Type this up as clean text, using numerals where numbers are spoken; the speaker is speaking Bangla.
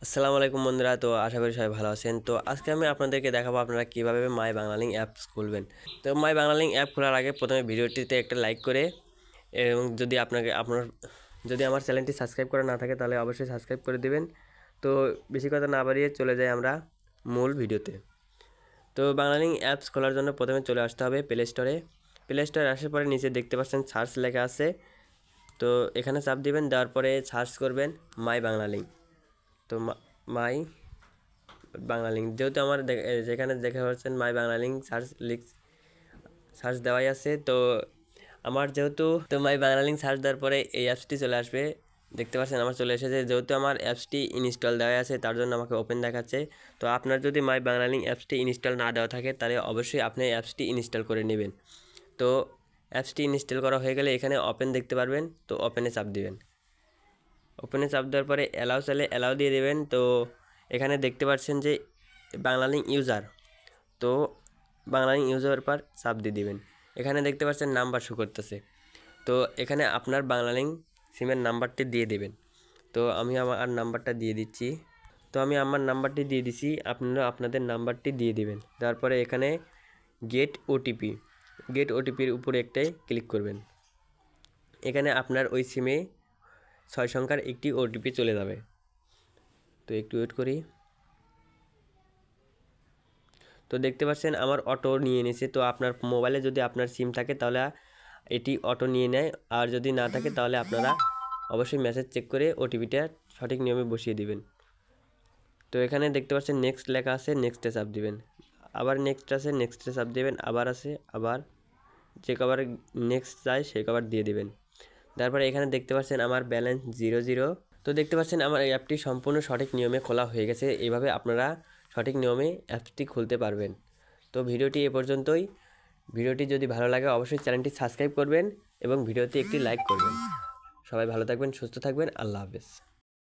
আসসালামু আলাইকুম বন্ধুরা। তো আশা করি সবাই ভালো আছেন। তো আজকে আমি আপনাদেরকে দেখাবো আপনারা কীভাবে মাই বাংলালিংক অ্যাপস খুলবেন। তো মাই বাংলালিংক অ্যাপ খোলার আগে প্রথমে ভিডিওটিতে একটা লাইক করে এবং যদি যদি আমার চ্যানেলটি সাবস্ক্রাইব করা না থাকে তাহলে অবশ্যই সাবস্ক্রাইব করে দিবেন। তো বেশি কথা না বাড়িয়ে চলে যাই আমরা মূল ভিডিওতে। তো বাংলালিংক অ্যাপস খোলার জন্য প্রথমে চলে আসতে হবে প্লে স্টোরে আসার পরে নিচে দেখতে পাচ্ছেন সার্চ লেখা আছে। তো এখানে চাপ দিবেন, দেওয়ার পরে সার্চ করবেন মাই বাংলালিংক। তো মাই বাংলালিংক যেহেতু আমার যেখানে দেখা পাচ্ছেন মাই বাংলালিংক সার্চ দেওয়াই আছে। তো আমার যেহেতু মাই বাংলালিংক সার্চ দেওয়ার পরে এই অ্যাপসটি চলে আসবে। দেখতে পাচ্ছেন আমার চলে এসেছে। যেহেতু আমার অ্যাপসটি ইনস্টল দেওয়া আছে তার জন্য আমাকে ওপেন দেখাচ্ছে। তো আপনার যদি মাই বাংলালিংক অ্যাপসটি ইনস্টল না দেওয়া থাকে তাহলে অবশ্যই আপনি অ্যাপসটি ইনস্টল করে নেবেন। তো অ্যাপসটি ইনস্টল করা হয়ে গেলে এখানে ওপেন দেখতে পারবেন। তো ওপেনে চাপ দিবেন। ওপেনে চাপ দেওয়ার পরে অ্যালাউ চাইলে অ্যালাউ দিয়ে দেবেন। তো এখানে দেখতে পাচ্ছেন যে বাংলালিংক ইউজার, তো বাংলালিংক ইউজার পর চাপ দিয়ে দেবেন। এখানে দেখতে পাচ্ছেন নাম্বার শো করতেছে। তো এখানে আপনার বাংলালিংক সিমের নাম্বারটি দিয়ে দেবেন। তো আমি আমার নাম্বারটা দিয়ে দিচ্ছি। তো আমি আমার নাম্বারটি দিয়ে দিচ্ছি, আপনারা আপনাদের নাম্বারটি দিয়ে দেবেন। তারপরে এখানে গেট ওটিপির উপরে একটাই ক্লিক করবেন। এখানে আপনার ওই সিমে 6 সংখ্যার একটি ওটিপি চলে যাবে। তো একটু ওয়েট করি। তো দেখতে পাচ্ছেন আমার অটো নিয়ে নিয়েছে। তো আপনার মোবাইলে যদি আপনার সিম থাকে তাহলে এটি অটো নিয়ে নেয়, আর যদি না থাকে তাহলে আপনারা অবশ্যই মেসেজ চেক করে ওটিপিটা সঠিক নিয়মে বসিয়ে দিবেন। তো এখানে দেখতে পাচ্ছেন নেক্সট লেখা আছে, নেক্সটে চাপ দিবেন। আবার নেক্সট আছে, নেক্সটে চাপ দেবেন। আবার আছে, আবার যে কবার নেক্সট চাই সেই কবার দিয়ে দিবেন। তারপরে এখানে দেখতে পাচ্ছেন আমার ব্যালেন্স 0 তো দেখতে পাচ্ছেন আমার এই অ্যাপটি সম্পূর্ণ সঠিক নিয়মে খোলা হয়ে গেছে। এইভাবে আপনারা সঠিক নিয়মে অ্যাপসটি খুলতে পারবেন। তো ভিডিওটি এ পর্যন্তই। ভিডিওটি যদি ভালো লাগে অবশ্যই চ্যানেলটি সাবস্ক্রাইব করবেন এবং ভিডিওতে একটি লাইক করবেন। সবাই ভালো থাকবেন, সুস্থ থাকবেন। আল্লাহ হাফেজ।